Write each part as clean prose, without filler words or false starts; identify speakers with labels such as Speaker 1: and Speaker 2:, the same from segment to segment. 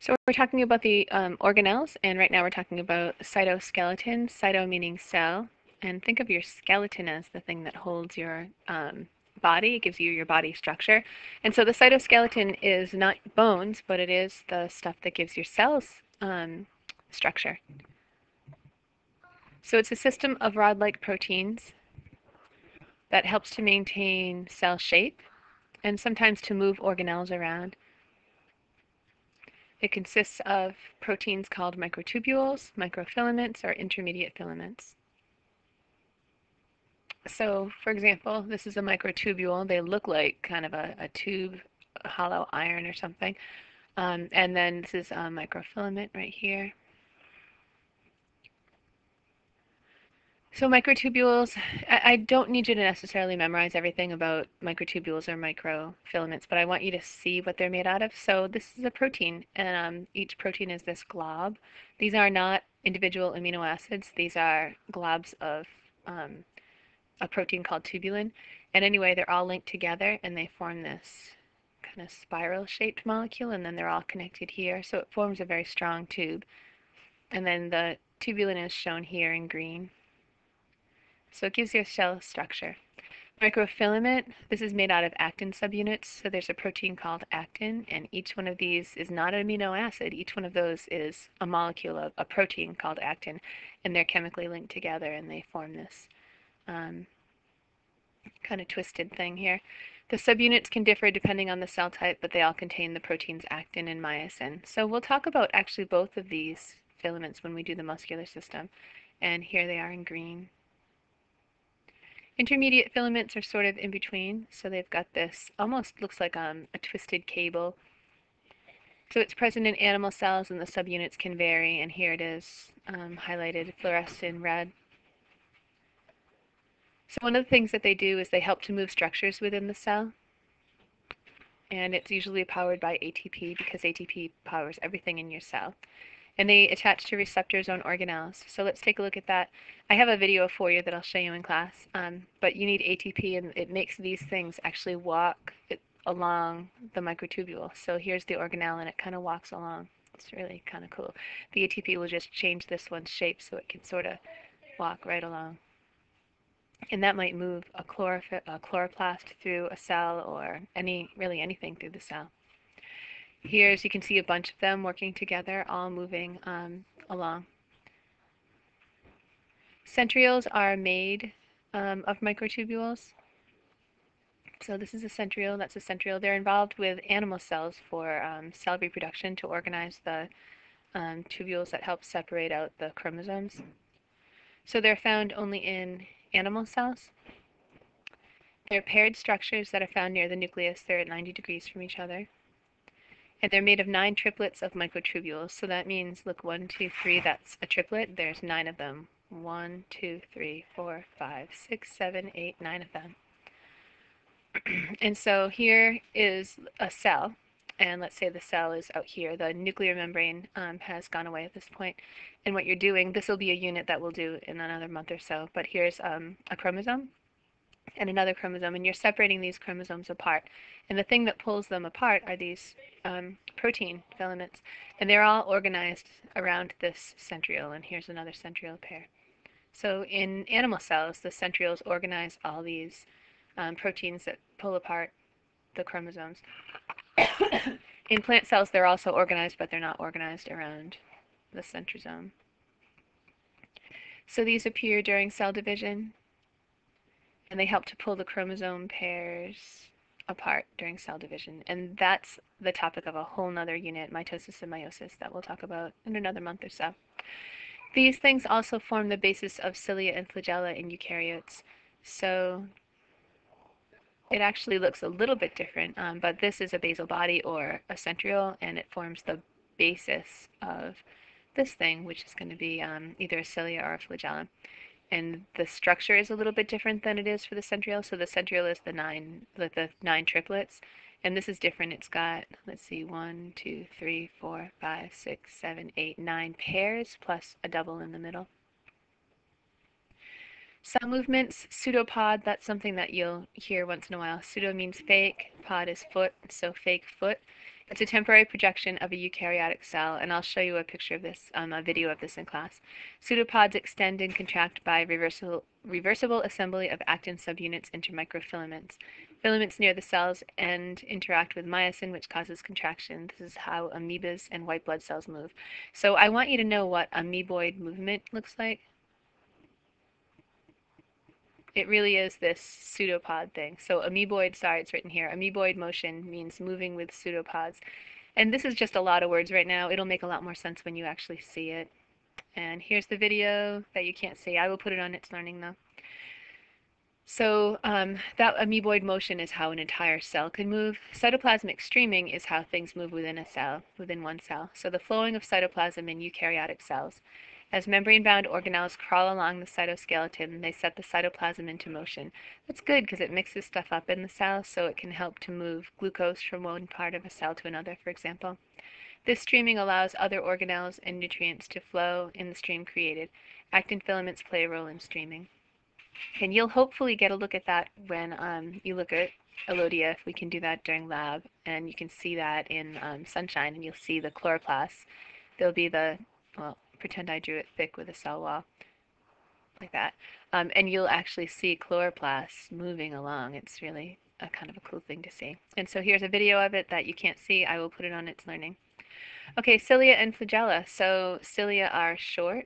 Speaker 1: So we're talking about the organelles, and right now we're talking about cytoskeleton, cyto meaning cell, and think of your skeleton as the thing that holds your body, gives you your body structure. And so the cytoskeleton is not bones, but it is the stuff that gives your cells structure. So it's a system of rod-like proteins that helps to maintain cell shape and sometimes to move organelles around. It consists of proteins called microtubules, microfilaments, or intermediate filaments. So, for example, this is a microtubule. They look like kind of a tube, a hollow iron or something. And then this is a microfilament right here. So microtubules, I don't need you to necessarily memorize everything about microtubules or microfilaments, but I want you to see what they're made out of. So this is a protein, and each protein is this glob. These are not individual amino acids. These are globs of a protein called tubulin. And anyway, they're all linked together, and they form this kind of spiral-shaped molecule, and then they're all connected here. So it forms a very strong tube. And then the tubulin is shown here in green. So it gives your cell structure. Microfilament, this is made out of actin subunits. So there's a protein called actin, and each one of these is not an amino acid. Each one of those is a molecule of a protein called actin, and they're chemically linked together, and they form this kind of twisted thing here. The subunits can differ depending on the cell type, but they all contain the proteins actin and myosin. So we'll talk about actually both of these filaments when we do the muscular system, and here they are in green. Intermediate filaments are sort of in between, so they've got this, almost looks like a twisted cable. So it's present in animal cells, and the subunits can vary, and here it is highlighted fluorescent red. So one of the things that they do is they help to move structures within the cell, and it's usually powered by ATP because ATP powers everything in your cell. And they attach to receptors on organelles. So let's take a look at that. I have a video for you that I'll show you in class, but you need ATP, and it makes these things actually walk along the microtubule. So here's the organelle, and it kind of walks along. It's really kind of cool. The ATP will just change this one's shape so it can sort of walk right along. And that might move a chloroplast through a cell, or really anything through the cell. Here, as you can see, a bunch of them working together, all moving along. Centrioles are made of microtubules. So this is a centriole, that's a centriole. They're involved with animal cells for cell reproduction to organize the tubules that help separate out the chromosomes. So they're found only in animal cells. They're paired structures that are found near the nucleus. They're at 90 degrees from each other. And they're made of 9 triplets of microtubules. So that means, look, 1, 2, 3, that's a triplet. There's 9 of them. 1, 2, 3, 4, 5, 6, 7, 8, 9 of them. And so here is a cell. And let's say the cell is out here. The nuclear membrane has gone away at this point. And what you're doing, this will be a unit that we'll do in another month or so. But here's a chromosome and another chromosome, and you're separating these chromosomes apart. And the thing that pulls them apart are these protein filaments, and they're all organized around this centriole, and here's another centriole pair. So in animal cells, the centrioles organize all these proteins that pull apart the chromosomes. In plant cells, they're also organized, but they're not organized around the centrosome. So these appear during cell division, and they help to pull the chromosome pairs apart during cell division. And that's the topic of a whole nother unit, mitosis and meiosis, that we'll talk about in another month or so. These things also form the basis of cilia and flagella in eukaryotes. So it actually looks a little bit different, but this is a basal body or a centriole, and it forms the basis of this thing, which is going to be either a cilia or a flagella. And the structure is a little bit different than it is for the centriole. So the centriole is the nine triplets, and this is different. It's got, let's see, 1, 2, 3, 4, 5, 6, 7, 8, 9 pairs plus a double in the middle. Cell movements, pseudopod, that's something that you'll hear once in a while. Pseudo means fake, pod is foot, so fake foot. It's a temporary projection of a eukaryotic cell, and I'll show you a picture of this, a video of this in class. Pseudopods extend and contract by reversible assembly of actin subunits into microfilaments. Filaments near the cell's end interact with myosin, which causes contraction. This is how amoebas and white blood cells move. So I want you to know what amoeboid movement looks like. It really is this pseudopod thing. So amoeboid, sorry, it's written here. Amoeboid motion means moving with pseudopods. And this is just a lot of words right now. It'll make a lot more sense when you actually see it. And here's the video that you can't see. I will put it on It's Learning though. So that amoeboid motion is how an entire cell can move. Cytoplasmic streaming is how things move within a cell, within one cell. So the flowing of cytoplasm in eukaryotic cells. As membrane-bound organelles crawl along the cytoskeleton, they set the cytoplasm into motion. That's good because it mixes stuff up in the cell, so it can help to move glucose from one part of a cell to another, for example. This streaming allows other organelles and nutrients to flow in the stream created. Actin filaments play a role in streaming. And you'll hopefully get a look at that when you look at Elodia, if we can do that during lab. And you can see that in sunshine, and you'll see the chloroplasts. There'll be the, well, pretend I drew it thick with a cell wall, like that. And you'll actually see chloroplasts moving along. It's really a kind of a cool thing to see. And so here's a video of it that you can't see. I will put it on It's Learning. Okay, cilia and flagella. So cilia are short,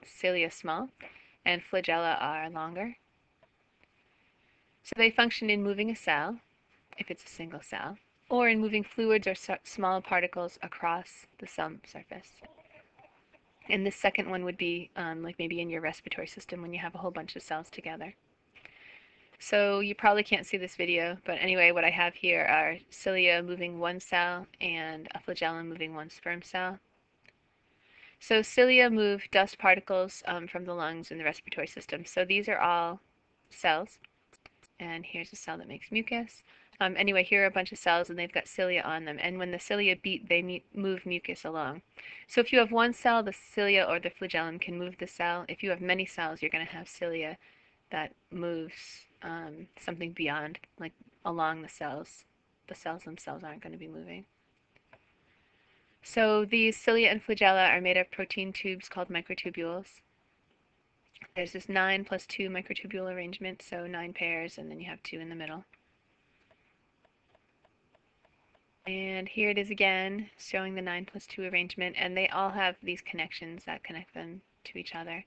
Speaker 1: cilia small, and flagella are longer. So they function in moving a cell, if it's a single cell, or in moving fluids or small particles across the cell surface. And this second one would be like maybe in your respiratory system when you have a whole bunch of cells together. So you probably can't see this video, but anyway, what I have here are cilia moving one cell and a flagellum moving one sperm cell. So cilia move dust particles from the lungs and the respiratory system. So these are all cells. And here's a cell that makes mucus. Anyway, here are a bunch of cells, and they've got cilia on them. And when the cilia beat, they move mucus along. So if you have one cell, the cilia or the flagellum can move the cell. If you have many cells, you're going to have cilia that moves something beyond, like along the cells. The cells themselves aren't going to be moving. So these cilia and flagella are made of protein tubes called microtubules. There's this 9 plus 2 microtubule arrangement, so 9 pairs, and then you have 2 in the middle. And here it is again, showing the 9 plus 2 arrangement, and they all have these connections that connect them to each other.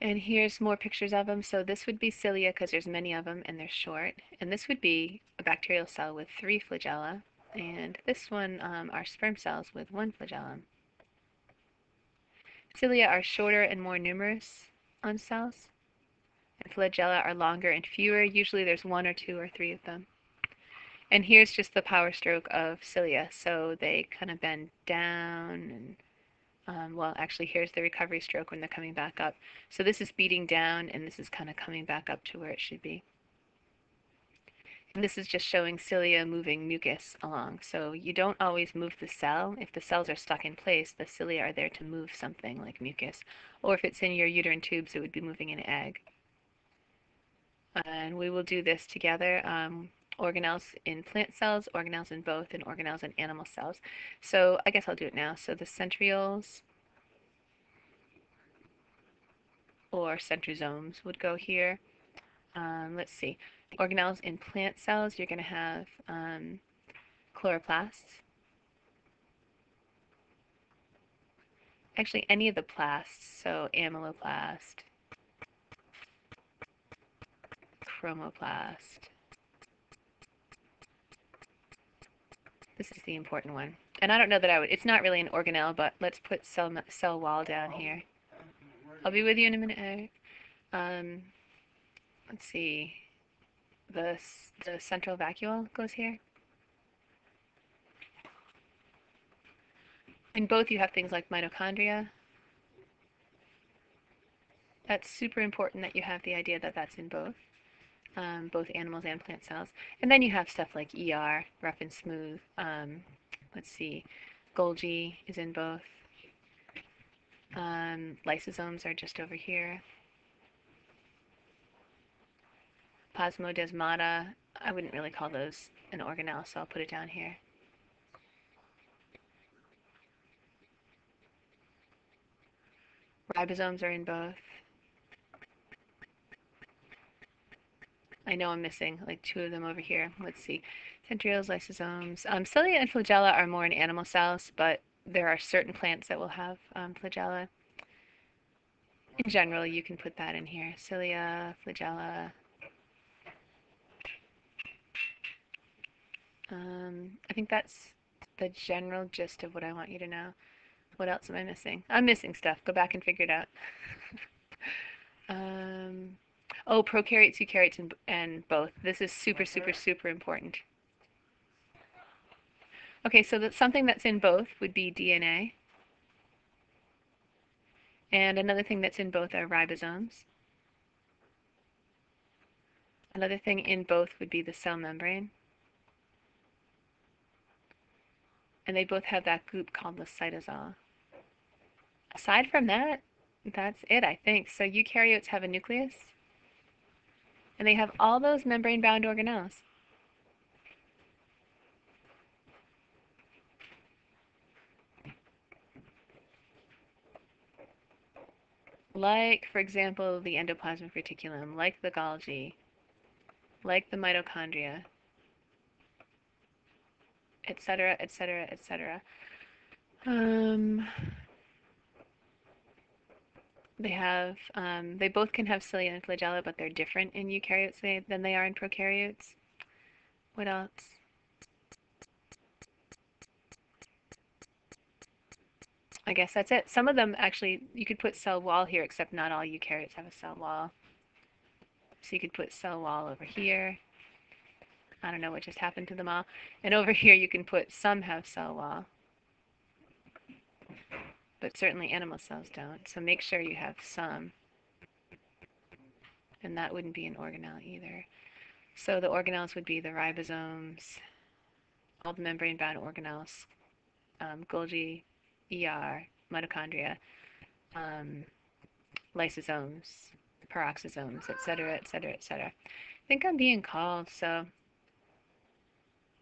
Speaker 1: And here's more pictures of them. So this would be cilia because there's many of them and they're short. And this would be a bacterial cell with 3 flagella. And this one are sperm cells with 1 flagellum. Cilia are shorter and more numerous on cells. And flagella are longer and fewer. Usually there's 1 or 2 or 3 of them. And here's just the power stroke of cilia. So they kind of bend down and well, actually, here's the recovery stroke when they're coming back up. So this is beating down, and this is kind of coming back up to where it should be. And this is just showing cilia moving mucus along. So you don't always move the cell. If the cells are stuck in place, the cilia are there to move something like mucus. Or if it's in your uterine tubes, it would be moving an egg. And we will do this together. Organelles in plant cells, organelles in both, and organelles in animal cells. So I guess I'll do it now. So the centrioles or centrosomes would go here. Let's see. Organelles in plant cells, you're going to have chloroplasts. Actually, any of the plasts, so amyloplast, chromoplast. This is the important one. And I don't know that I would, it's not really an organelle, but let's put cell wall down here. I'll be with you in a minute, Eric. Let's see. The central vacuole goes here. In both you have things like mitochondria. That's super important that you have the idea that that's in both animals and plant cells. And then you have stuff like ER, rough and smooth. Let's see, Golgi is in both. Lysosomes are just over here. Plasmodesmata I wouldn't really call those an organelle, so I'll put it down here. Ribosomes are in both. I know I'm missing like two of them over here. Let's see. Centrioles, lysosomes. Cilia and flagella are more in animal cells, but there are certain plants that will have flagella. In general, you can put that in here. Cilia, flagella. I think that's the general gist of what I want you to know. What else am I missing? I'm missing stuff. Go back and figure it out. Oh, prokaryotes, eukaryotes, and both. This is super, super, super important. Okay, so that's something that's in both would be DNA. And another thing that's in both are ribosomes. Another thing in both would be the cell membrane. And they both have that group called the cytosol. Aside from that, that's it, I think. So eukaryotes have a nucleus, and they have all those membrane-bound organelles. Like, for example, the endoplasmic reticulum, like the Golgi, like the mitochondria, etc., etc., etc. They both can have cilia and flagella, but they're different in eukaryotes than they are in prokaryotes. What else? I guess that's it. Some of them actually, you could put cell wall here, except not all eukaryotes have a cell wall. So you could put cell wall over here. I don't know what just happened to them all. And over here you can put some have cell wall, but certainly animal cells don't. So make sure you have some. And that wouldn't be an organelle either. So the organelles would be the ribosomes, all the membrane-bound organelles, Golgi, ER, mitochondria, lysosomes, peroxisomes, etc., etc., etc. I think I'm being called, so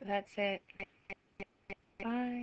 Speaker 1: that's it.